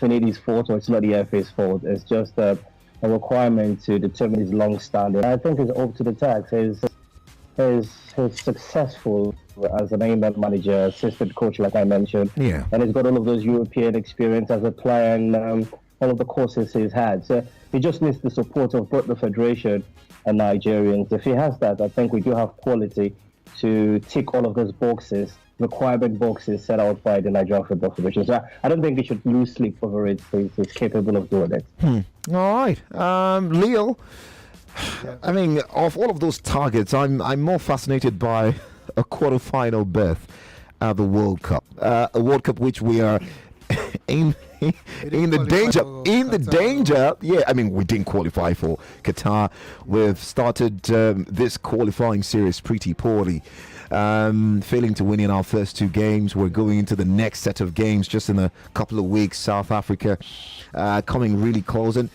Finidi's fault or it's not the FA's fault. It's just a requirement to determine his long standing. I think it's up to the tax. He's successful as an England manager, assistant coach, like I mentioned. Yeah. And he's got all of those European experience as a player and all of the courses he's had. So he just needs the support of both the Federation and Nigerians. If he has that, I think we do have quality to tick all of those boxes, requirement boxes set out by the Nigerian Football Federation. So I don't think we should lose sleep over it. He's capable of doing it. All right. Leo, I mean, of all of those targets, I'm more fascinated by a quarterfinal berth at the World Cup. A World Cup which we are in the danger. Yeah, I mean, we didn't qualify for Qatar. We've started this qualifying series pretty poorly. Failing to win in our first two games. We're going into the next set of games just in a couple of weeks. South Africa coming really close. And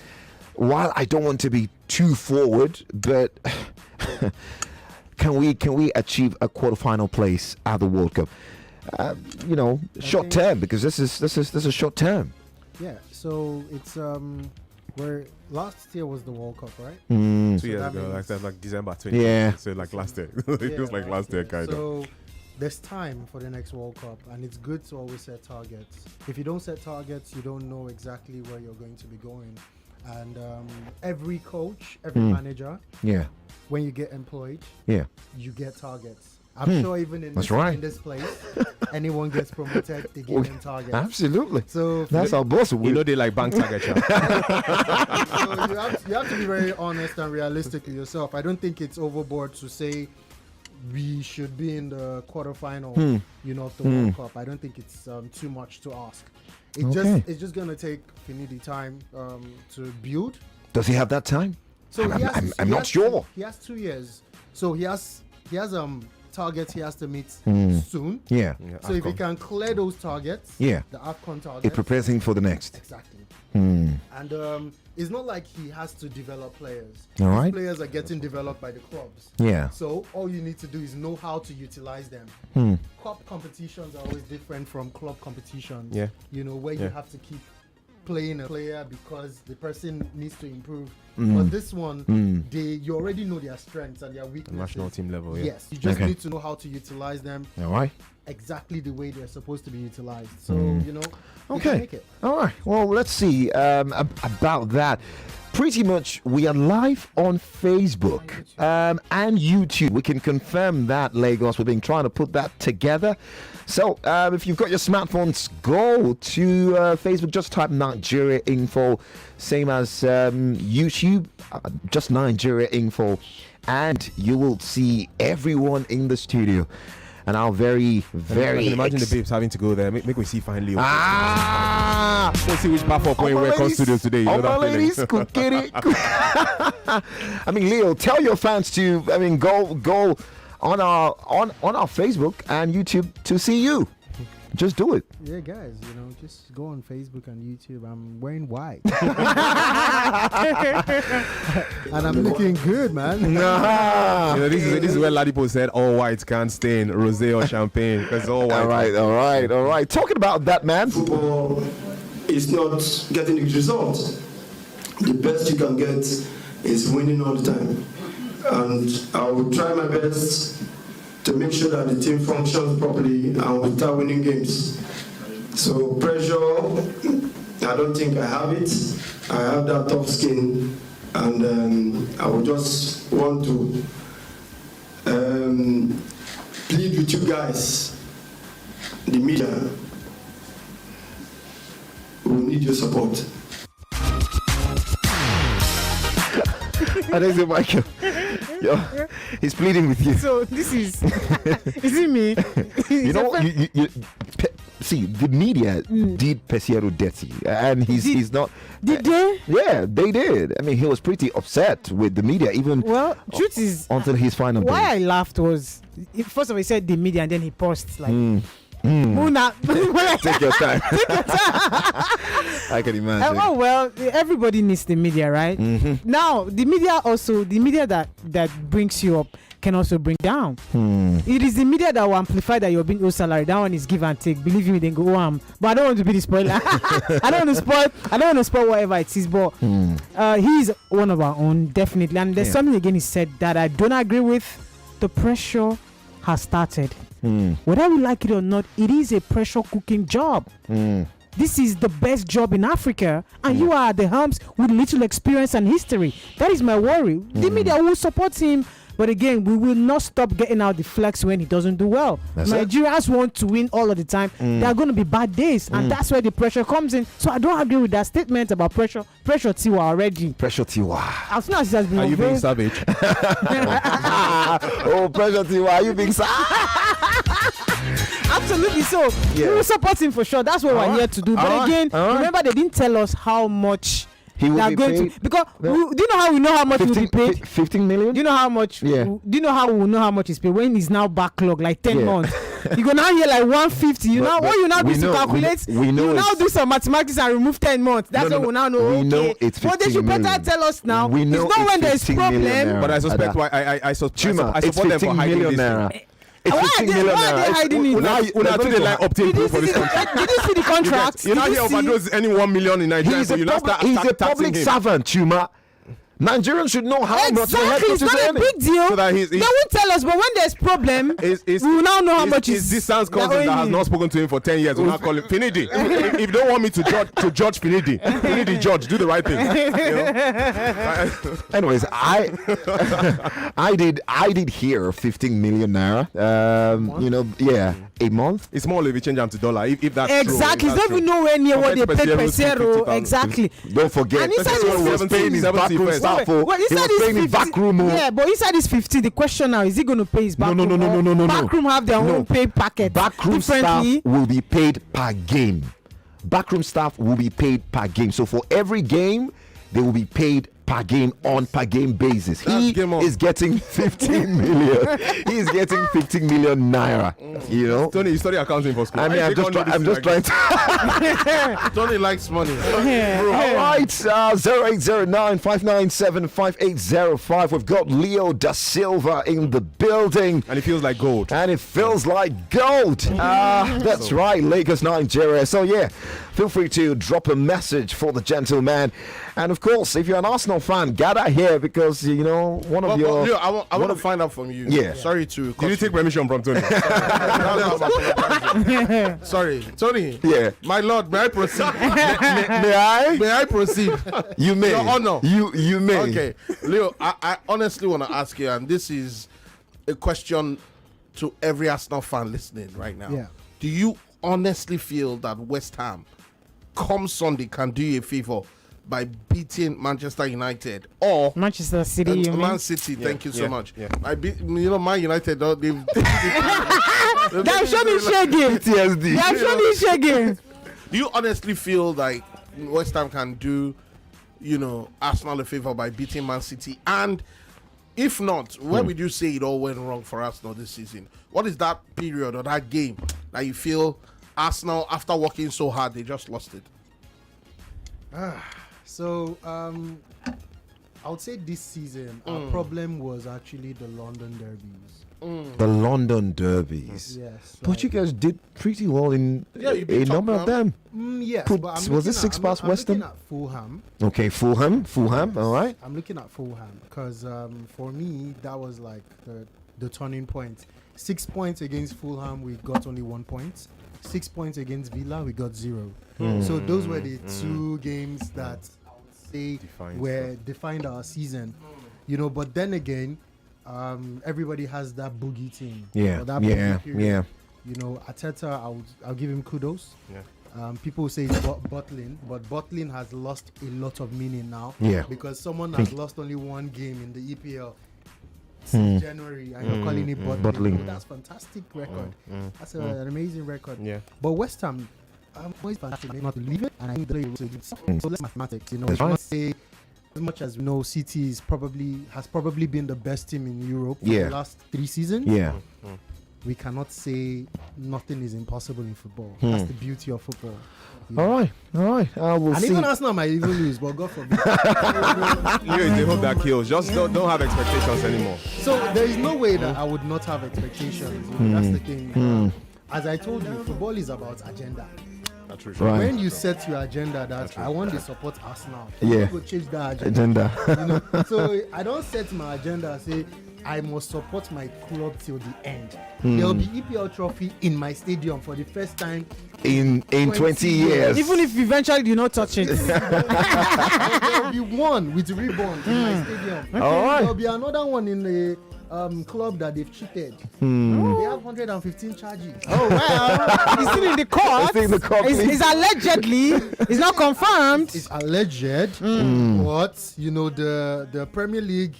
while I don't want to be too forward, but can we achieve a quarterfinal place at the World Cup? Short term, because this is short term. Yeah. So it's where last year was the World Cup, right? 2 years ago, like December 20. Yeah. So like last year. It was like last year, kind of. So there's time for the next World Cup, and it's good to always set targets. If you don't set targets, you don't know exactly where you're going to be going. And every coach, every manager, when you get employed, you get targets. I'm sure even in this place, anyone gets promoted, they give them targets. Absolutely. So that's our boss. You know they like bank targets. So you have to be very honest and realistic with yourself. I don't think it's overboard to say we should be in the quarterfinal, of the World Cup. I don't think it's too much to ask. It's just gonna take Finidi time to build. Does he have that time? So I'm not sure. He has 2 years. So he has targets he has to meet soon. Yeah. So if he can clear those targets, the AFCON targets, it prepares him for the next. Exactly. And it's not like he has to develop players. All right. These players are getting developed by the clubs. Yeah. So all you need to do is know how to utilize them. Cup competitions are always different from club competitions. Yeah. Where you have to keep playing a player because the person needs to improve. But this one, you already know their strengths and their weaknesses. National team level, Yes, you just need to know how to utilize them. All right. Exactly the way they're supposed to be utilized. So, you Okay. can make it. All right. Well, let's see about that. Pretty much, we are live on Facebook and YouTube. We can confirm that, Lagos. We've been trying to put that together. So, if you've got your smartphones, go to Facebook. Just type Nigeria Info, same as YouTube. Just Nigeria Info, and you will see everyone in the studio. And our very I can imagine the babes having to go there. Make me see finally. Let's see which platform point we're in studios today. You know that ladies could get it. I mean, Leo, tell your fans to go on our Facebook and YouTube to see you. Just do it. Yeah, guys, just go on Facebook and YouTube. I'm wearing white. And I'm looking good, man. This is where Ladipo said all white can't stain rosé or champagne. Because all white. All right. Talking about that, man. Football is not getting the results. The best you can get is winning all the time. And I will try my best to make sure that the team functions properly and we start winning games. So pressure, I don't think I have it. I have that tough skin, and I would just want to plead with you guys, the media. We need your support. And there's Michael. Yo, he's pleading with you. So this is it me? See, the media did Peseiro dirty, and he's not. Did they? Yeah, they did. I mean, he was pretty upset with the media, even. Well, truth is, until his final. Why I laughed was, first of all, he said the media, and then he paused like. Muna. Take your time. I can imagine. Oh well, everybody needs the media, right? Now the media that brings you up can also bring down. It is the media that will amplify that you're being owed salary. That one is give and take. Believe me, then go but I don't want to be the spoiler. I don't want to spoil whatever it is. But he's one of our own, definitely. And there's something again he said that I don't agree with. The pressure has started. Whether we like it or not, it is a pressure cooking job. This is the best job in Africa, and you are at the helms with little experience and history. That is my worry. The media will support him, but again, we will not stop getting out the flex when he doesn't do well. Nigerians want to win all of the time. There are going to be bad days, and that's where the pressure comes in. So I don't agree with that statement about pressure. Pressure Tiwa already. Pressure Tiwa. As soon as it has been Are you being unveiled- savage? Oh, pressure Tiwa. Are you being Absolutely. So we will support him for sure. That's what we're here to do. But again, remember they didn't tell us how much he will they are be going paid? to. Because do you know how we know how much he will be paid? 15 million? Do you know how much? Yeah. Do you know how we will know how much he's paid when he's now backlog like 10 Yeah. months? You go now hear like 150. You know what you now do to calculate? we know you now it's- do some mathematics and remove 10 months. That's what we now know. We know okay. it's But they should 15 better million. tell us now. We know it's not when it's there's 15 million problem. naira. But I suspect Ada. why I Chuma, it's support them 15 for hiding million this. naira. It's Why are 15 they- million why are they naira. hiding it? Una do they like obtain Did you proof for see this country? did you see the contract? You know Did he you see- overdose any 1 million in Nigeria, He's so a you now public, start he's a taxing public him. servant, Chuma. Nigerians should know how much the head Exactly, it's coach is not a earning. big deal. So that he's- they won't tell us, but when there's problem, we will now know how much is this Sam's cousin they're that has owing not him. spoken to him for 10 years. We'll not call him Finidi. If you don't want me to judge Finidi. Finidi judge, do the right thing. You know? Anyways, I did hear 15 million naira. A month. It's more if you change them to dollar. If that's Exactly, true. it's not even nowhere near what they Compared paid to Pesero, Pesero. Exactly. Don't forget, And inside Pesero this was paying his 70 backroom first. staff. Well, He inside was this paying his 50 backroom. Yeah, but inside this 50, the question now is he going to pay his backroom? No. Backroom have their No. own pay packet. Backroom staff differently. will be paid per game. Backroom staff will be paid per game. So for every game, they will be paid per game on per game basis. He game on. is getting 15 million. He is getting 15 million naira. You know. Tony, you study accounting for school. I mean, I'm just trying to. Tony likes money. All right, 0809-597-5805. We've got Leo da Silva in the building. And it feels like gold. And it feels like gold. That's right, Lagos, Nigeria. So yeah, feel free to drop a message for the gentleman. And of course, if you're an Arsenal fan, gather here because you know one of your. Leo, I want to find out from you. Yeah. Sorry to. Did you take permission from Tony? Sorry, Tony. Yeah. My lord, may I proceed? May I? May I proceed? You may. Your Honor. You may. Okay, Leo, I honestly want to ask you, and this is a question to every Arsenal fan listening right now. Yeah. Do you honestly feel that West Ham, come Sunday, can do you a favor by beating Manchester United or Manchester City, you mean? Man City? Thank you so yeah, much. yeah. Man United, they've They have shown me shaking. PTSD. They have shown me shaking. Do you honestly feel like West Ham can do, Arsenal a favor by beating Man City? And if not, where would you say it all went wrong for Arsenal this season? What is that period or that game that you feel Arsenal, after working so hard, they just lost it? So I would say this season our problem was actually the London derbies. The London derbies. Yes, But you guys did pretty well in Yeah, you a beat number of them. yes. Put- But was looking it six at- past I'm West Ham? looking at Fulham. Okay, Fulham, all right. I'm looking at Fulham because for me that was like the turning point. 6 points against Fulham, we got only 1 point. 6 points against Villa, we got 0. So those were the two games that I would say defined our season. But then again, everybody has that boogie team. Yeah, or that boogie period. yeah. Arteta, I'll give him kudos. Yeah. People say it's bottling, but bottling has lost a lot of meaning now. Yeah. Because someone has lost only one game in the EPL since January, and you're calling it bottling. Oh, that's fantastic record. That's an amazing record. Yeah. But West Ham, always fantastic not to leave it, and I think they're able to do so. So let's mathematics. That's You right. must say, as much as we know, City has probably been the best team in Europe for Yeah. the last 3 seasons. Yeah. we cannot say nothing is impossible in football. That's the beauty of football. Yeah. All right. We'll And see. even Arsenal might even lose, but God forbid. You is the hope that kills. Just don't have expectations anymore. So there is no way that I would not have expectations. That's the thing. As I told you, football is about agenda. That's true. Right. When you set your agenda that I want to support Arsenal, Yeah. you go change that agenda. Agenda. So I don't set my agenda say I must support my club till the end. There will be EPL trophy in my stadium for the first time in 20 years. Even if eventually you not touch it. there will be one with ribbon in my stadium. All right. There will be another one in the club that they've cheated. They have 115 charges. Oh well, he's still in the court. It's in the court, please. It's allegedly. It's not confirmed. It's alleged, but you know the Premier League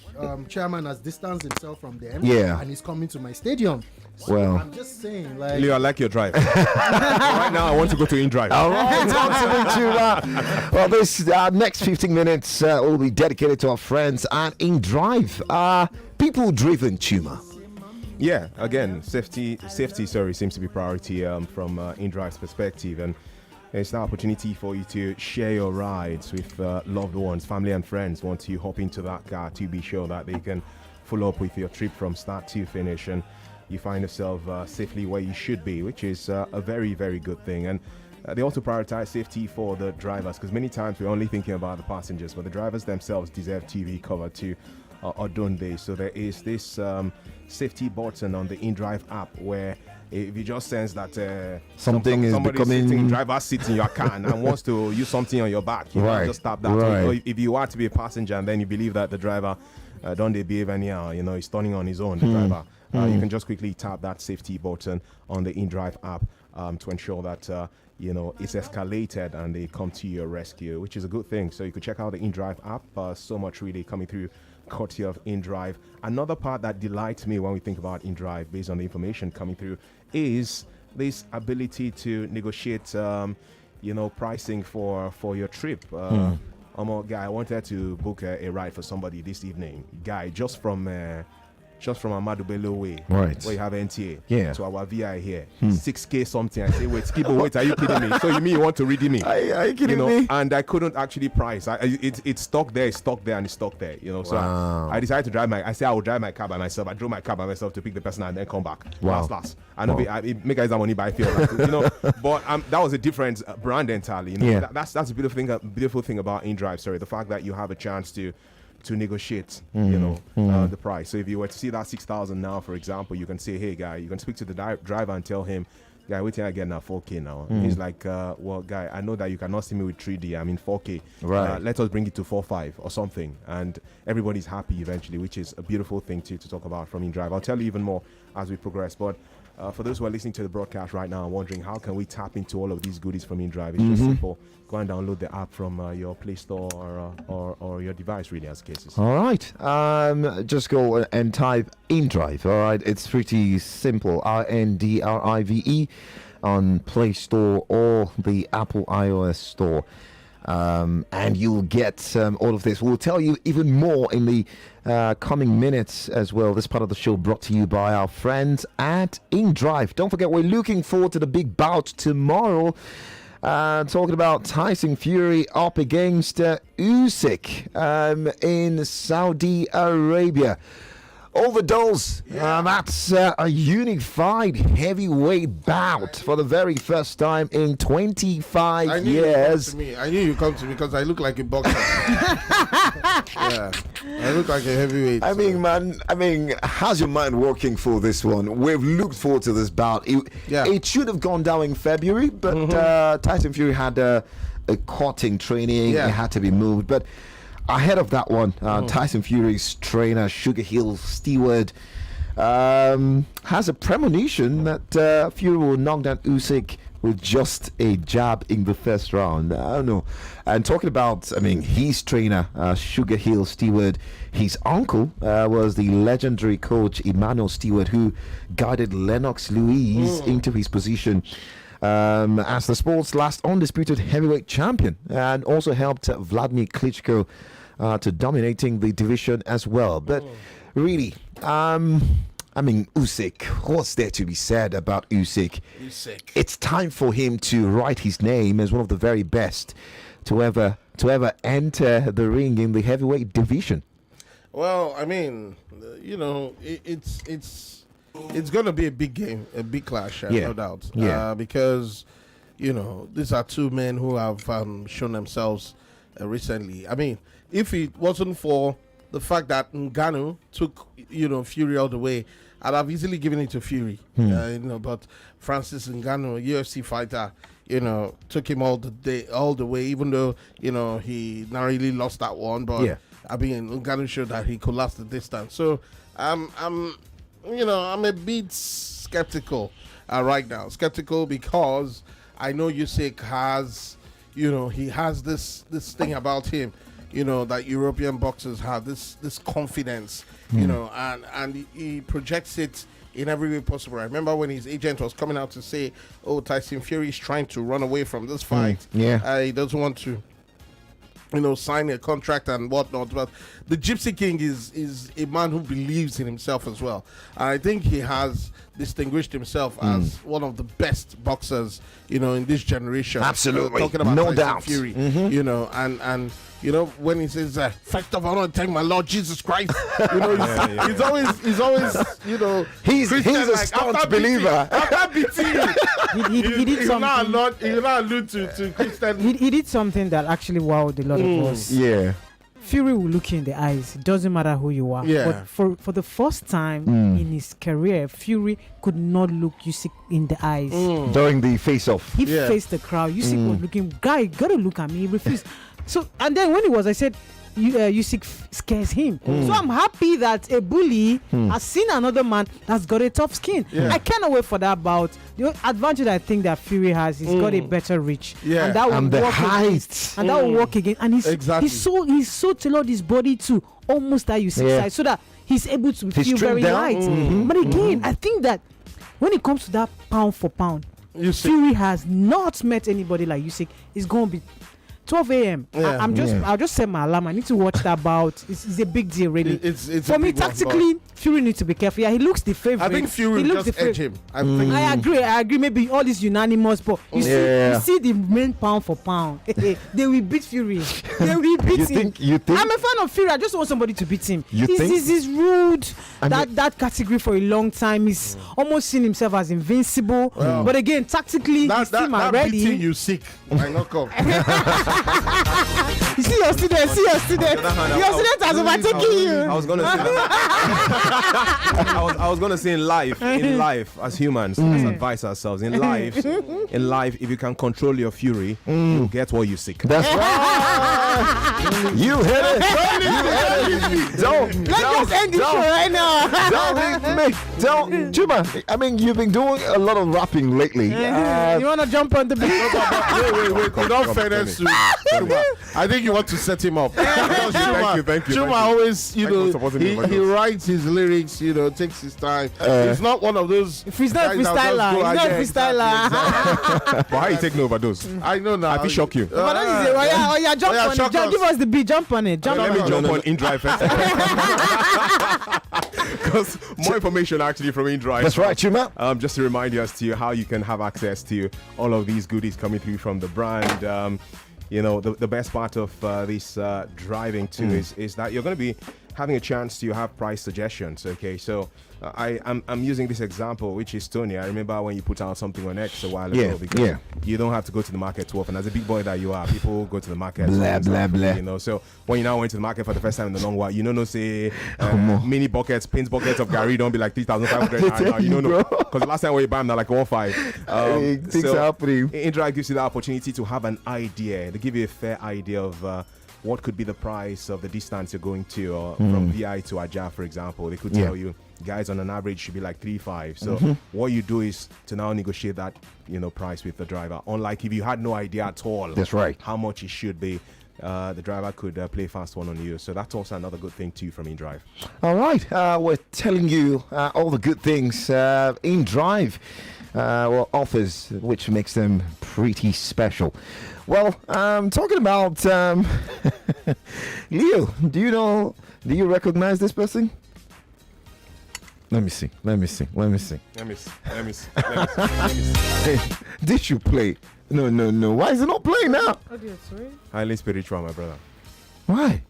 chairman has distanced himself from them. Yeah. And he's coming to my stadium. So Well. I'm just saying, like, Leo, I like your drive. Right now, I want to go to InDrive. All right, time to do that. Well, this next 15 minutes will be dedicated to our friends at InDrive. People-driven tumor. Yeah, again, safety, seems to be priority from InDrive's perspective, and it's an opportunity for you to share your rides with loved ones, family and friends. Once you hop into that car, to be sure that they can follow up with your trip from start to finish, and you find yourself safely where you should be, which is a very, very good thing. And they also prioritize safety for the drivers, because many times we're only thinking about the passengers, but the drivers themselves deserve TV cover too, or don't they? So there is this safety button on the InDrive app where if you just sense that Something is somebody's becoming- sitting, driver sits in your car and wants to use something on your back, you Right, know, just tap that. right. Or if you are to be a passenger and then you believe that the driver don't they behave anyhow, you know, he's turning on his own, the driver. You can just quickly tap that safety button on the InDrive app to ensure that you know, it's escalated and they come to your rescue, which is a good thing. So you could check out the InDrive app. So much really coming through courtesy of InDrive. Another part that delights me when we think about InDrive, based on the information coming through, is this ability to negotiate, you know, pricing for your trip. Guy, I wanted to book a ride for somebody this evening. Guy, just from Amadu Bello way, Right. where you have NTA, Yeah. to our VI here, 6K something. I say, wait, Skibo, wait, are you kidding me? So you mean you want to redeem me? Are you kidding know, me? And I couldn't actually price. It's stuck there, and it's stuck there. You know, so Wow. I decided to drive I said I would drive my car by myself. I drove my car by myself to pick the person and then come back. Wow. Last. I know it make guys money, but I feel like, you know. But that was a different brand entirely. You know, Yeah. that's a beautiful thing about InDrive. Sorry, the fact that you have a chance to negotiate, you know, the price. So if you were to see that 6,000 now, for example, you can say, hey, guy, you can speak to the driver and tell him, guy, wait till I get now 4K now. He's like, well, guy, I know that you cannot see me with 3D. I'm in 4K. Right. Let us bring it to 4.5 or something. And everybody's happy eventually, which is a beautiful thing to talk about from InDrive. I'll tell you even more as we progress. But for those who are listening to the broadcast right now and wondering how can we tap into all of these goodies from InDrive, it's just simple. Go and download the app from your Play Store or your device, really, as cases. All right. Just go and type InDrive. All right. It's pretty simple. INDRIVE on Play Store or the Apple iOS Store. And you'll get all of this. We'll tell you even more in the coming minutes as well. This part of the show brought to you by our friends at InDrive. Don't forget, we're looking forward to the big bout tomorrow. Talking about Tyson Fury up against Usyk in Saudi Arabia. Overdose. That's a unified heavyweight bout for the very first time in 25 years. I knew you come to me because I look like a boxer. Yeah, I look like a heavyweight. I mean, how's your mind working for this one? We've looked forward to this bout. It should have gone down in February, but Tyson Fury had a cutting training. Yeah. It had to be moved. But ahead of that one, Tyson Fury's trainer, Sugar Hill Stewart, has a premonition that Fury will knock down Usyk with just a jab in the first round. I don't know. And talking about, his trainer, Sugar Hill Stewart, his uncle was the legendary coach Emmanuel Stewart, who guided Lennox Lewis into his position as the sport's last undisputed heavyweight champion, and also helped Vladimir Klitschko to dominating the division as well. But really, I mean, Usyk. What's there to be said about Usyk? Usyk. It's time for him to write his name as one of the very best to ever enter the ring in the heavyweight division. Well, I mean, it's going to be a big game, a big clash, no doubt. Yeah. Because, these are two men who have shown themselves recently. I mean, if it wasn't for the fact that Ngannou took, Fury all the way, I'd have easily given it to Fury. But Francis Ngannou, UFC fighter, took him all the way, even though, he narrowly lost that one. But I mean, Ngannou showed that he could last the distance. So I'm a bit skeptical right now. Skeptical because I know Usyk has, he has this thing about him, that European boxers have, this confidence, and he projects it in every way possible. I remember when his agent was coming out to say, "Oh, Tyson Fury is trying to run away from this fight. He doesn't want to." Sign a contract and whatnot. But the Gypsy King is a man who believes in himself as well. And I think he has distinguished himself as one of the best boxers, in this generation. Absolutely. Talking about No Tyson doubt. Fury, and when he says, first of all, I want to thank my Lord Jesus Christ. He's always, He's Christian, a staunch believer. After beating, He did something. He will not allude to Christian. He did something that actually wowed a lot of us. Yeah. Fury will look you in the eyes. It doesn't matter who you are. Yeah. But for the first time in his career, Fury could not look Usyk in the eyes. During the face-off. He faced the crowd. Usyk was looking, guy, gotta look at me. He refused. So, and then when I said, Usyk scares him. So I'm happy that a bully has seen another man that's got a tough skin. I cannot wait for that bout. The advantage I think that Fury has, he's got a better reach. Yeah. And that will And the work height. and that will work again. And he's so tailored his body to almost that Usyk side, so that he's able to feel trimmed very down. light. But again, I think that when it comes to that pound for pound, Fury has not met anybody like Usyk. It's going to be 12 a.m. I'll just set my alarm. I need to watch that bout. It's a big deal, really. It's for a me, big one, tactically, Fury needs to be careful. Yeah, he looks the favorite. I think Fury will just edge him. I agree. Maybe all is unanimous, but you see the main pound for pound. They will beat Fury. They will beat him. You think? I'm a fan of Fury. I just want somebody to beat him. He's rude. That category for a long time. He's almost seen himself as invincible. But again, tactically, his team are ready. Beating you sick might not come. You see your student. Your student has overtaken you. I was gonna say I was gonna say in life, as humans, let's advise ourselves. In life, if you can control your fury, you'll get what you seek. That's right. You hit it. Let's just end this show right now. Don't, Chuma. I mean, you've been doing a lot of rapping lately. You wanna jump on the beat? Wait. With all fairness to Chuma, I think you want to set him up. Thank you. Chuma always, he writes his lyrics, takes his time. It's not one of those. If he's not a freestyler, he's not a freestyler. But how you take no overdose? I know now. I feel shock you. But that is it. Jump on it. Give us the beat. Jump on it. Let me jump on InDrive first. Because more information actually from InDrive. That's right, Chuma. Just to remind you as to how you can have access to all of these goodies coming through from the brand. The best part of this driving too is that you're going to be having a chance to have price suggestions. Okay, so I'm using this example, which is Tony. I remember when you put out something on X a while ago, because you don't have to go to the market too often. As a big boy that you are, people go to the market. Blah. So when you now went to the market for the first time in the long while, say mini buckets, paint buckets of Gary don't be like 3,500. You don't know, because the last time when you buy them, they're like 1.5. Things happening. InDrive gives you the opportunity to have an idea. They give you a fair idea of what could be the price of the distance you're going to, from VI to Ajah, for example. They could tell you, guys, on an average should be like 3.5. So what you do is to now negotiate that, price with the driver. Unlike if you had no idea at all, that's right, how much it should be, the driver could play fast one on you. So that's also another good thing too from InDrive. All right, we're telling you all the good things InDrive offers, which makes them pretty special. Well, talking about Leo, do you recognize this person? Let me see. Let me see. Did you play? No. Why is it not playing now? Highly spiritual, my brother. Why?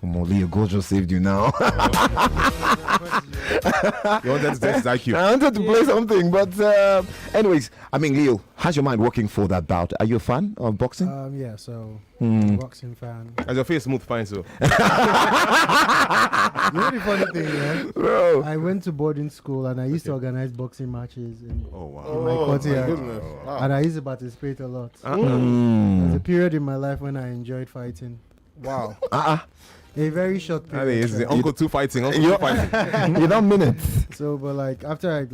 Leo, God just saved you now. You wanted to test IQ. I wanted to play something, but anyways, I mean, Leo, how's your mind working for that bout? Are you a fan of boxing? Yeah, so boxing fan. As your face smooth fine, so. You know the funny thing, yeah? Bro. I went to boarding school and I used to organize boxing matches in Oh, wow. my courtyard. goodness. Wow. And I used to participate a lot. There's a period in my life when I enjoyed fighting. Wow. A very short I period. mean, it's the right? Uncle 2 fighting. Uncle 2 fighting. You don't minute. So, but like after I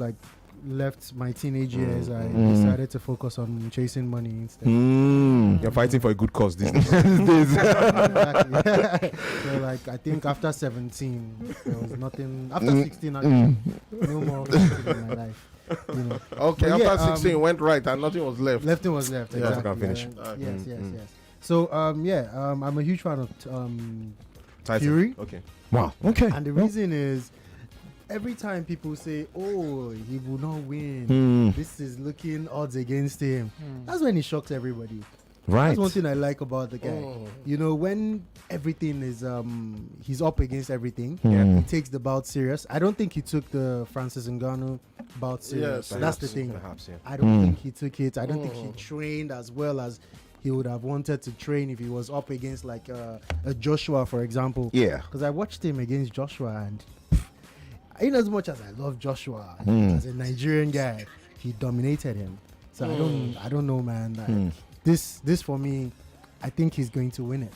left my teenage years, I decided to focus on chasing money instead. You're fighting for a good cause these days. Exactly. So like I think after 17, there was nothing. After 16, actually, no more fighting in my life. You know. Okay, But after yeah, 16 went right and nothing was left. Left was left. Yeah. Exactly. Can finish. Yes. So I'm a huge fan of Tyson. Fury. Okay. Wow. Okay. And the reason is, every time people say, "Oh, he will not win," this is looking odds against him. That's when he shocks everybody. Right. That's one thing I like about the guy. You know, when everything is he's up against everything, he takes the bout serious. I don't think he took the Francis Ngannou bout serious. Yes, That's the thing. Perhaps, yeah. I don't think he took it. I don't think he trained as well as he would have wanted to train if he was up against like a Joshua, for example. Yeah. Because I watched him against Joshua, and in as much as I love Joshua as a Nigerian guy, he dominated him. So I don't know, man. Like, this for me, I think he's going to win it.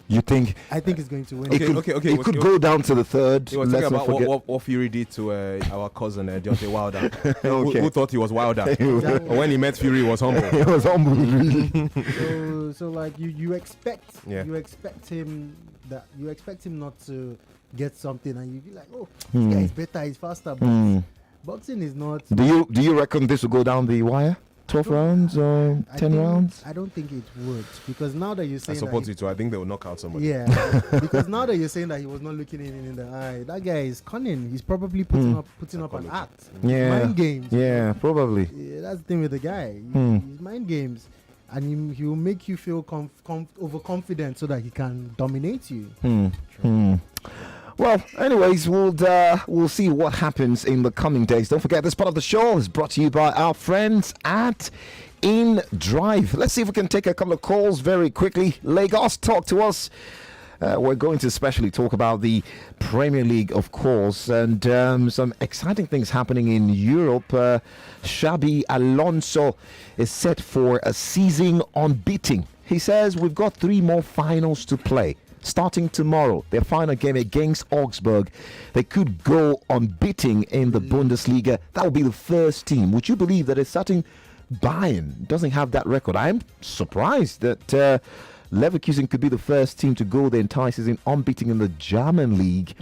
You think I think he's going to win it it. could, okay. it could go down to the third? He was Let's talking not about forget. what Fury did to our cousin Deontay Wilder. Okay. who thought he was Wilder? Exactly. When he met Fury, he was humble. It was humble, really. So like you expect Yeah. you expect him not to get something, and you be like, oh, this guy is better, he's faster. But boxing is not. Do you reckon this will go down the wire? 12 rounds or 10 rounds? I don't think it would, because now that you're I saying support that you too. I think they will knock out somebody. yeah, because now that you're saying that he was not looking him in the eye, that guy is cunning. He's probably putting up an act. Yeah. Mind games. Yeah, probably. Yeah, that's the thing with the guy. He's mind games, and he will make you feel overconfident so that he can dominate you. Well, anyways, we'll see what happens in the coming days. Don't forget, this part of the show is brought to you by our friends at In Drive. Let's see if we can take a couple of calls very quickly. Lagos, talk to us. We're going to especially talk about the Premier League, of course, and some exciting things happening in Europe. Xabi Alonso is set for a season unbeaten. He says we've got 3 more finals to play. Starting tomorrow, their final game against Augsburg, they could go unbeaten in the Bundesliga. That would be the first team. Would you believe that a certain Bayern doesn't have that record? I'm surprised that Leverkusen could be the first team to go the entire season unbeaten in the German league.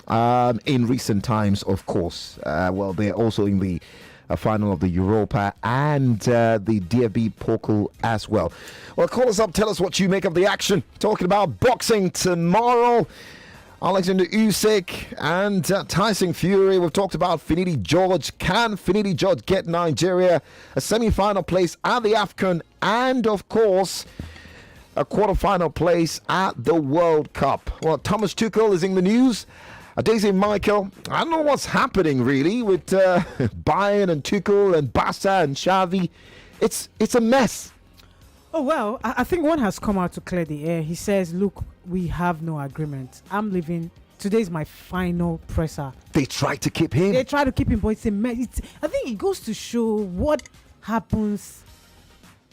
In recent times, of course. Well, they're also in the final of the Europa and the DFB Pokal as well. Well, call us up, tell us what you make of the action. Talking about boxing tomorrow. Alexander Usyk and Tyson Fury. We've talked about Finidi George. Can Finidi George get Nigeria a semi-final place at the AFCON and, of course, a quarter-final place at the World Cup? Well, Thomas Tuchel is in the news. Daisy Michael, I don't know what's happening really with Bayern and Tuchel and Barca and Xavi. It's a mess. Oh, well, I think one has come out to clear the air. He says, look, we have no agreement. I'm leaving. Today's my final presser. They tried to keep him. They try to keep him, but it's a mess. I think it goes to show what happens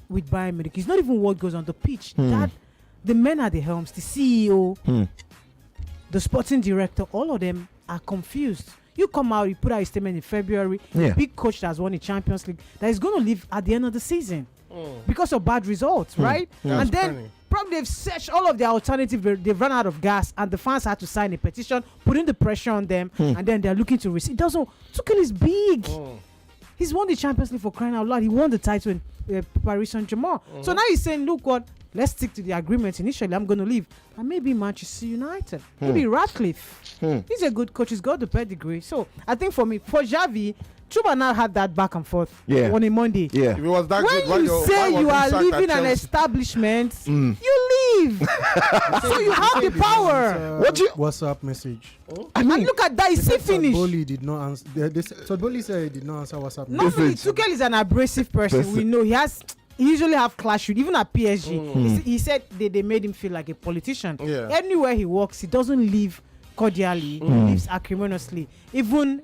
with Bayern Munich. It's not even what goes on the pitch. That the men at the helms, the CEO, the sporting director, all of them are confused. You come out, you put out a statement in February, Yeah. big coach that has won the Champions League, that is going to leave at the end of the season because of bad results, right? That's And then funny. probably they've searched all of their alternatives, they've run out of gas, and the fans had to sign a petition, putting the pressure on them, and then they're looking to receive. Tuchel is big. He's won the Champions League, for crying out loud. He won the title in Paris Saint-Germain. So now he's saying, look what, let's stick to the agreement initially. I'm going to leave. And maybe Manchester United, maybe Ratcliffe. He's a good coach. He's got the pedigree. So I think for me, for Xavi, Chuba now had that back and forth on a Monday. Yeah. If it was that good, When you say you are leaving an establishment, you leave. So you have the power. What's up message? I mean, And look at that. Is he finished? Boli did not answer. So Boli said he did not answer WhatsApp. Normally, Tuchel is an abrasive person. We know he usually have clash with, even at PSG. He said they made him feel like a politician. Yeah. Anywhere he walks, he doesn't live cordially. He lives acrimoniously. Even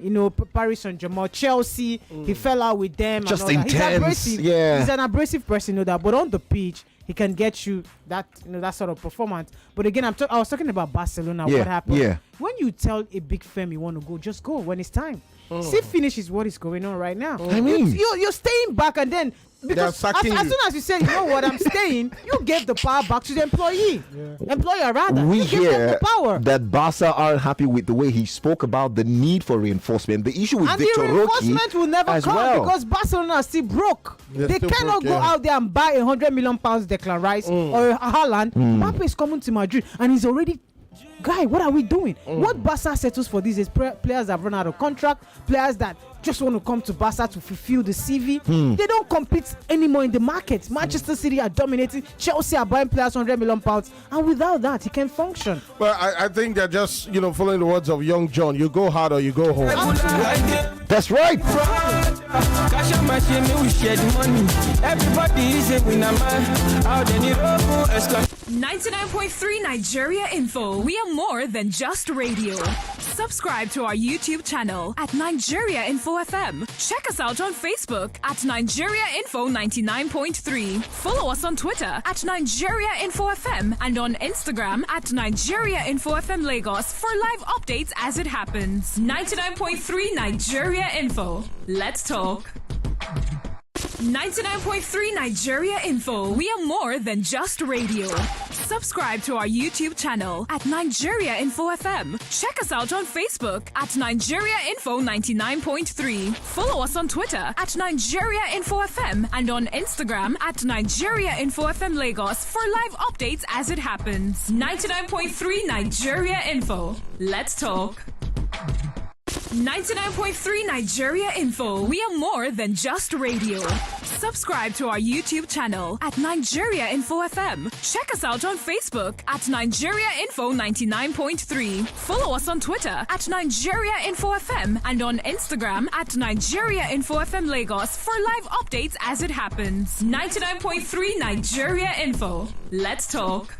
Paris Saint-Germain, Chelsea, he fell out with them. Just and all that. He's intense. abrasive. Yeah. He's an abrasive person, that. But on the pitch, he can get you that that sort of performance. But again, I was talking about Barcelona. What happened? Yeah. When you tell a big firm you want to go, just go when it's time. See, finish is what is going on right now. I mean, you're staying back, and then because as sacking soon you. as you say, you know what, I'm staying, you give the power back to the employer rather. we You give them hear the power. that Barca aren't happy with the way he spoke about the need for reinforcement. The issue with And Victor the reinforcement Roque will never as come well. because Barcelona are still broke. They're They still cannot broke, go out there and buy £100 million Declan Rice or Haaland. Mbappe is coming to Madrid and he's already. Guy, what are we doing? What Barca settles for this is players that have run out of contract, players that just want to come to Barca to fulfill the CV. They don't compete anymore in the market. Manchester City are dominating. Chelsea are buying players £100 million, and without that, he can function. Well, I think they're just following the words of young John. You go hard or you go home. That's right. Cash out my shame, we share the money. Everybody is a winner, man. Out in the 99.3 Nigeria Info. We are more than just radio. Subscribe to our YouTube channel at Nigeria Info FM. Check us out on Facebook at Nigeria Info 99.3. Follow us on Twitter at Nigeria Info FM and on Instagram at Nigeria Info FM Lagos for live updates as it happens. 99.3 Nigeria Info. Let's talk. 99.3 Nigeria Info. We are more than just radio. Subscribe to our YouTube channel at Nigeria Info FM. Check us out on Facebook at Nigeria Info 99.3. Follow us on Twitter at Nigeria Info FM and on Instagram at Nigeria Info FM Lagos for live updates as it happens. 99.3 Nigeria Info. Let's talk. 99.3 Nigeria Info. We are more than just radio. Subscribe to our YouTube channel at Nigeria Info FM. Check us out on Facebook at Nigeria Info 99.3. Follow us on Twitter at Nigeria Info FM and on Instagram at Nigeria Info FM Lagos for live updates as it happens. 99.3 Nigeria Info. Let's talk.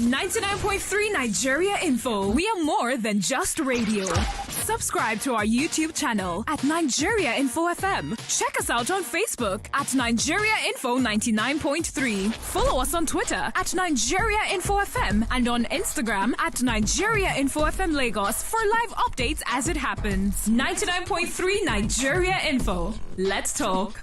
99.3 Nigeria Info. We are more than just radio. Subscribe to our YouTube channel at Nigeria Info FM. Check us out on Facebook at Nigeria Info 99.3. Follow us on Twitter at Nigeria Info FM and on Instagram at Nigeria Info FM Lagos for live updates as it happens. 99.3 Nigeria Info. Let's talk.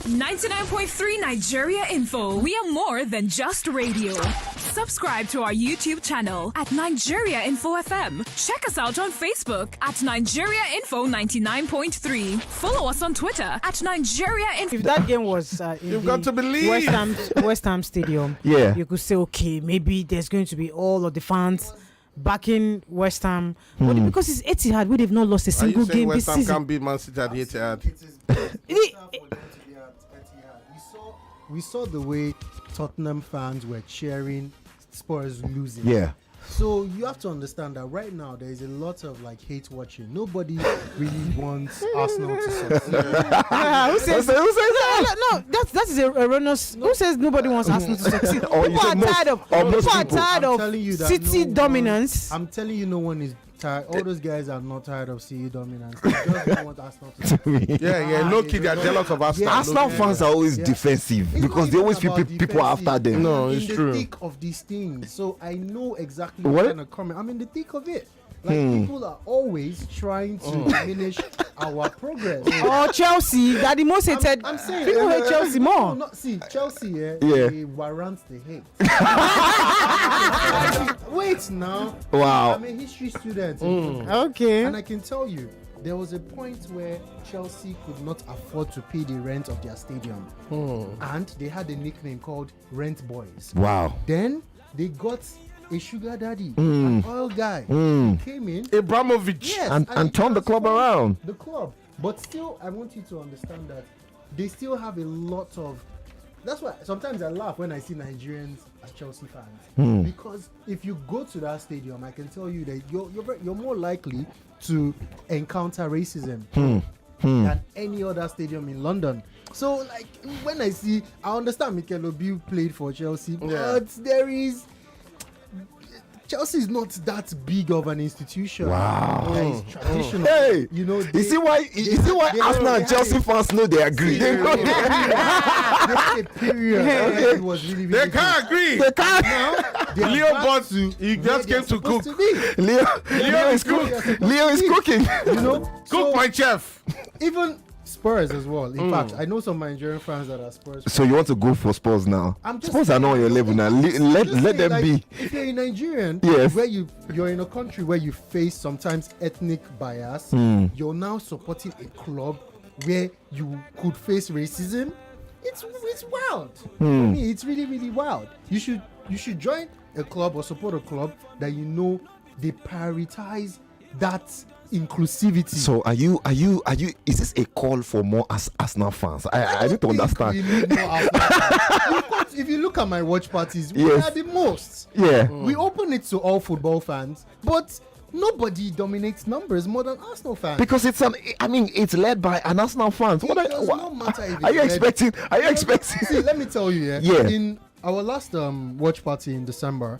99.3 Nigeria Info. We are more than just radio. Subscribe to our YouTube channel at Nigeria Info FM. Check us out on Facebook at Nigeria Info 99.3. Follow us on Twitter at Nigeria Info. If that game was in You've the got to believe. West Ham Stadium, Yeah. you could say, okay, maybe there's going to be all of the fans backing West Ham, but because it's Etihad, we have not lost a Are single you saying game West this Ham season. can't beat Man City at the Etihad? We saw the way Tottenham fans were cheering Spurs losing. Yeah. So you have to understand that right now there is a lot of hate watching. Nobody really wants Arsenal to succeed. Who says that? No, that is erroneous. Who says nobody wants Arsenal to succeed? Or you People say are most- tired of or most people are people. tired I'm of telling you that City no dominance. I'm telling you, no one is tired. All those guys are not tired of City dominance. They just don't want Arsenal to succeed. Yeah, low key, they're jealous of Arsenal. Yeah. Arsenal fans are always defensive It's because not they always even feel about people are after defensive. them. No, I'm it's in true. the thick of these things, so I know exactly What? what kind of comment. I'm in the thick of it. People are always trying to diminish our progress. Or Chelsea, that the most hated. I'm saying people hate Chelsea more. See, Chelsea, Yeah. they warrant the hate. Wait now. Wow. I'm a history student, Okay. and I can tell you, there was a point where Chelsea could not afford to pay the rent of their stadium. And they had a nickname called Rent Boys. Wow. Then they got a sugar daddy, an oil guy, who came in. Abramovich. Yes, And turned the club transformed around. The club. But still, I want you to understand that they still have a lot of. That's why sometimes I laugh when I see Nigerians as Chelsea fans. Because if you go to that stadium, I can tell you that you're more likely to encounter racism than any other stadium in London. So, like, when I understand Mikel Obi played for Chelsea, but there is. Chelsea is not that big of an institution. Wow. That is traditional. Hey, you know, you see why Arsenal and Chelsea fans know they agree. They know There's a period where it was really, really They can't agree. They can't. now, they are Leo back bought. to He where just they came are to supposed cook. be. Leo is cooking. Leo is cooking. You know, Cook so my chef. even Spurs as well. In fact, I know some Nigerian fans that are Spurs. So you want to go for Spurs now? I'm just Spurs are not on your level now. Let saying, them like, be. If you're a Nigerian, Yes. where you're in a country where you face sometimes ethnic bias, you're now supporting a club where you could face racism. It's wild. For me, it's really, really wild. You should join a club or support a club that you know they prioritize that inclusivity. So are you? Is this a call for more Arsenal fans? I need to think understand. we need more Arsenal fans. If you look at my watch parties, we Yes. are the most. Yeah. We open it to all football fans, but nobody dominates numbers more than Arsenal fans. Because it's led by an Arsenal fans. It does not matter if Are you it's led- expecting? Are you expecting? See, let me tell you, Yeah. In our last watch party in December,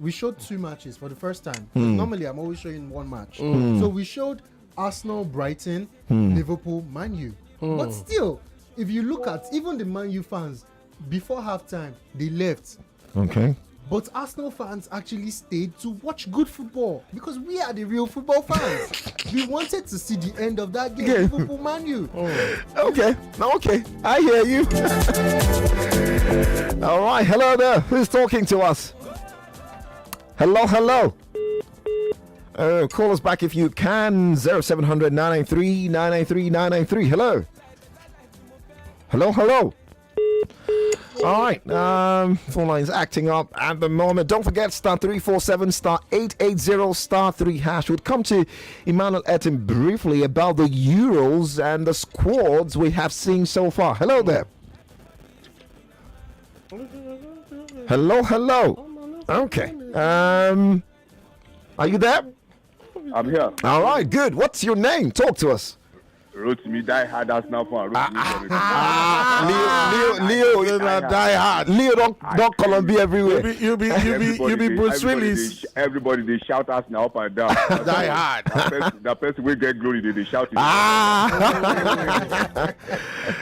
we showed 2 matches for the first time. Normally, I'm always showing 1 match. So we showed Arsenal, Brighton, Liverpool, Man U. But still, if you look at even the Man U fans, before halftime, they left. Okay. But Arsenal fans actually stayed to watch good football because we are the real football fans. We wanted to see the end of that game, Yeah. Liverpool, Man U. Okay. I hear you. All right. Hello there. Who's talking to us? Hello. Call us back if you can. 0700 993 993 993. Hello. All right. Phone line's acting up at the moment. Don't forget *347 *880 *3 hash. We'll come to Emmanuel Etten briefly about the Euros and the squads we have seen so far. Hello there. Hello. Okay. Are you there? I'm here. All right. Good. What's your name? Talk to us. Rotimi die hard Arsenal fan. Leo, Die hard. Leo, don't Colombia everywhere. You be Bruce Willis. Everybody they shout Arsenal up and down. Die hard. That person will get glory. They shout it.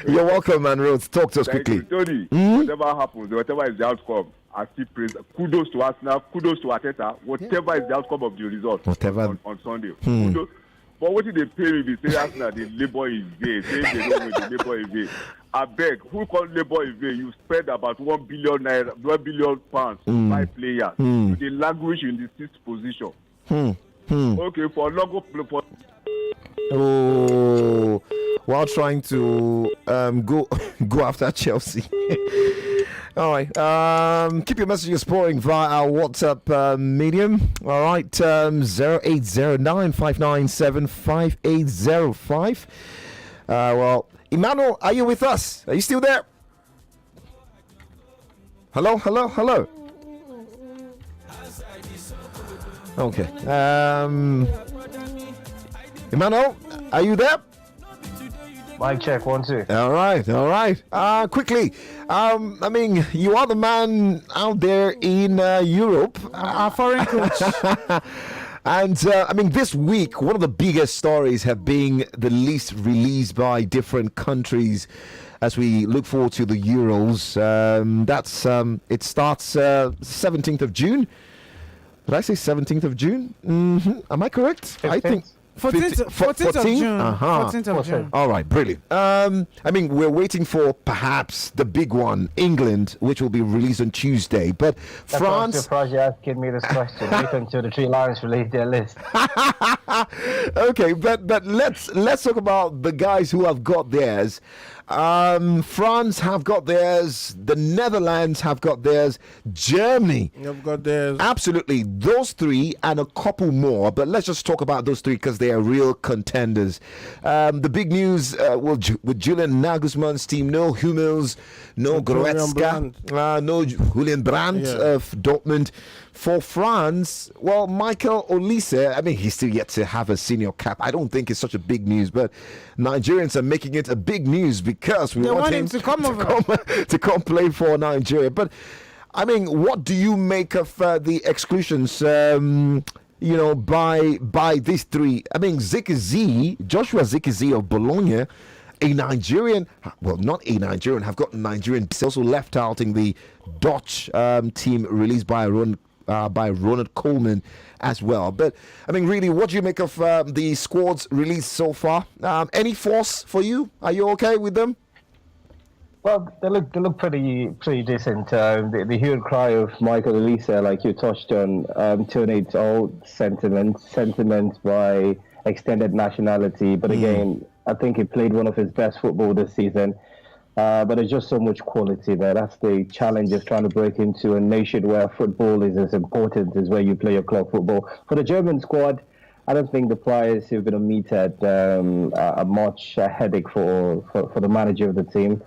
You're welcome, man. Rhodes, talk to us Thank quickly. you, Tony. Whatever happens, whatever is the outcome, I still praise. Kudos to Arsenal. Kudos to Arteta. Whatever is the outcome of the result on Sunday. Kudos. But what did they pay me? They say Arsenal, the labor is vain. Say they don't win, the labor is vain. I beg, who called labor is vain? You spend about £1 billion pounds to buy players. They languish in the 6th position. Okay, for longer for. Oh, while trying to go after Chelsea. All right. Keep your messages pouring via our WhatsApp medium. All right. 0809597580 well, Emmanuel, are you with us? Are you still there? Hello. Okay. Emmanuel, are you there? Mic check, 1 2. All right. Quickly. You are the man out there in Europe. Our foreign coach. And this week, one of the biggest stories have been the list released by different countries as we look forward to the Euros. It starts 17th of June. Did I say 17th of June? Am I correct? 15th. I think 14th of June. 14th of June. All right, brilliant. I mean, we're waiting for perhaps the big one, England, which will be released on Tuesday. But France. I'm surprised you're asking me this question. Wait until the Three Lions release their list. Okay, but let's talk about the guys who have got theirs. France have got theirs. The Netherlands have got theirs. Germany have got theirs. Absolutely, those three and a couple more. But let's just talk about those three because they are real contenders. The big news with Julian Nagelsmann's team: no Hummels, no Goretzka, no Julian Brandt of Dortmund. For France, well, Michael Olise, I mean, he's still yet to have a senior cap. I don't think it's such a big news, but Nigerians are making it a big news because we want him to come play for Nigeria. But, I mean, what do you make of the exclusions, by these three? I mean, Joshua Zirkzee of Bologna, a Nigerian, well, not a Nigerian, have got Nigerian. He's also left out in the Dutch team released by Ronald Koeman as well. But I mean, really, what do you make of the squads released so far? Any force for you? Are you okay with them? Well, they look pretty decent. The hue and cry of Michael Olise, like you touched on, turns all sentiment by extended nationality. But again, I think he played one of his best football this season. But there's just so much quality there. That's the challenge of trying to break into a nation where football is as important as where you play your club football. For the German squad, I don't think the players who've been omitted are much headache for the manager of the team.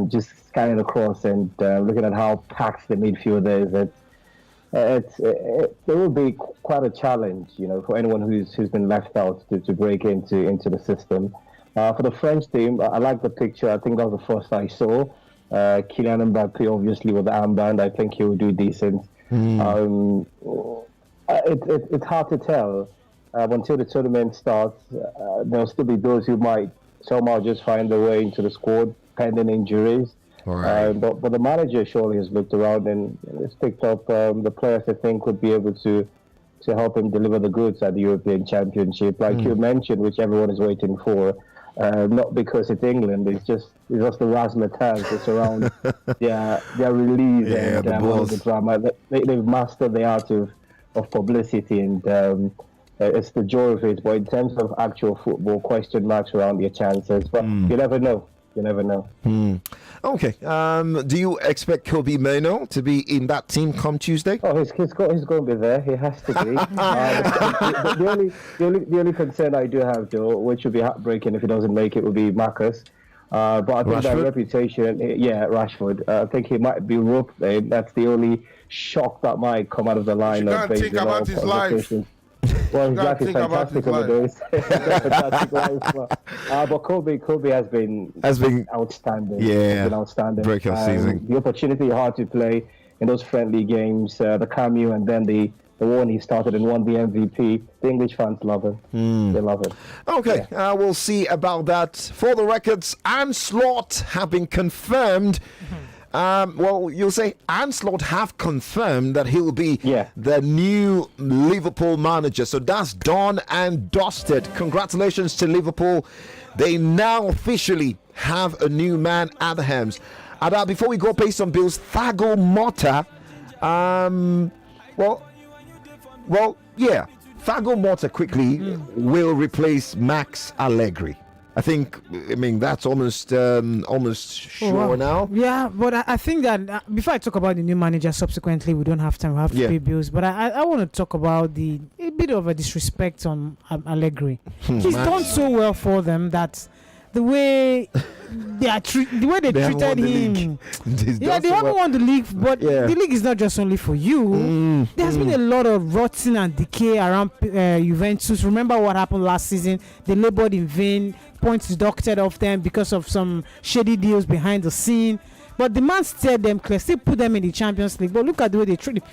Just scanning across and looking at how packed the midfield is, it will be quite a challenge, for anyone who's been left out to break into the system. For the French team, I like the picture. I think that was the first I saw. Kylian Mbappe, obviously, with the armband. I think he will do decent. It's hard to tell. Until the tournament starts, there'll still be those who might somehow just find their way into the squad, pending injuries. Right. But the manager surely has looked around and has picked up the players I think would be able to help him deliver the goods at the European Championship, like you mentioned, which everyone is waiting for. Not because it's England, it's just the razzmatazz that's around their release and all the drama. They've mastered the art of publicity, and it's the joy of it. But in terms of actual football, question marks around their chances. But you never know. You never know. Okay. Do you expect Kobe Mainoo to be in that team come Tuesday? Oh, he's going to be there. He has to be. The only concern I do have, though, which would be heartbreaking if he doesn't make it, would be Marcus. But I think that reputation, Rashford. I think he might be roped there. That's the only shock that might come out of the line. You can't think about his life. Well, he's actually fantastic over those. But Kobe has been outstanding. Yeah, been outstanding. Breakout season. The opportunity hard to play in those friendly games, the cameo, and then the one he started and won the MVP. The English fans love him. They love him. Okay, we'll see about that. For the records, Ancelotti have been confirmed. Well, you'll say Ancelotti have confirmed that he'll be the new Liverpool manager. So that's done and dusted. Congratulations to Liverpool. They now officially have a new man at the helms. And before we go pay some bills, Thiago Motta. Thiago Motta quickly will replace Max Allegri. I mean, that's almost sure now. Yeah, but I think that before I talk about the new manager, subsequently, we don't have time. We have to pay bills. But I want to talk about a bit of a disrespect on Allegri. He's done so well for them that the way they treated him. They haven't won the league, but the league is not just only for you. There's been a lot of rotting and decay around Juventus. Remember what happened last season? They labored in vain, points deducted off them because of some shady deals behind the scene. But the man steered them clear, still put them in the Champions League. But look at the way they treat him.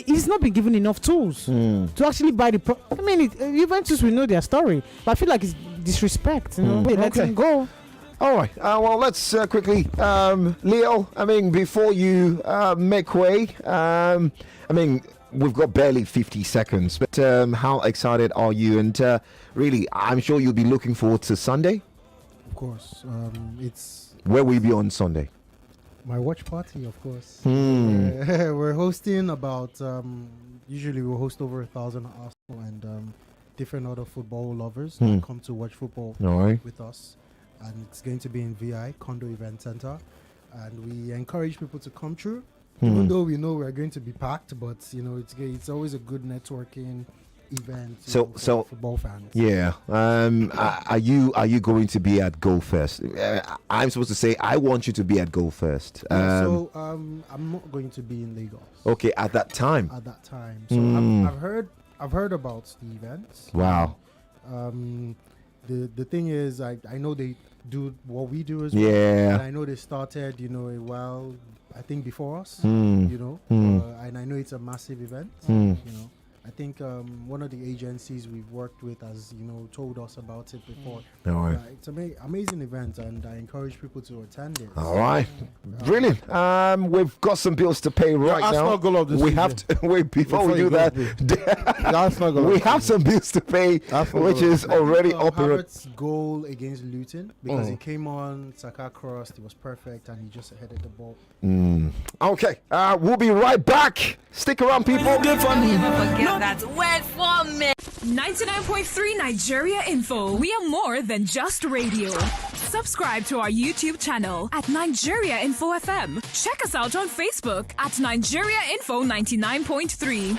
He's not been given enough tools to actually buy the. Juventus will know their story, but I feel like it's disrespect. They let him go. All right. Well, let's quickly, Leo. I mean, before you make way, I mean, we've got barely 50 seconds, but how excited are you? And really, I'm sure you'll be looking forward to Sunday. Of course, it's Where will you be on Sunday? my watch party. Of course, we're hosting about. Usually, we host over 1,000 Arsenal and different other football lovers that come to watch football All right. with us, and it's going to be in VI Condo Event Center, and we encourage people to come through. Even though we know we're going to be packed, but it's always a good networking event. So for football fans. Yeah. Are you going to be at Go Fest? I'm supposed to say I want you to be at Go Fest. I'm not going to be in Lagos. Okay, at that time. At that time, so I've heard about the events. Wow. The thing is, I know they do what we do as well. Yeah. And I know they started, I think before us. And I know it's a massive event. I think one of the agencies we've worked with has, told us about it before. All right. It's an amazing event, and I encourage people to attend it. All right. Brilliant. We've got some bills to pay right now. Arsenal goal of the We season. have to wait before we do that. We have some bills to pay, which is already up and Havertz's goal against Luton, because he came on, Saka crossed, it was perfect, and he just headed the ball. Okay. We'll be right back. Stick around, people. Never forget that word for me. 99.3 Nigeria Info. We are more than just radio. Subscribe to our YouTube channel at Nigeria Info FM. Check us out on Facebook at Nigeria Info 99.3.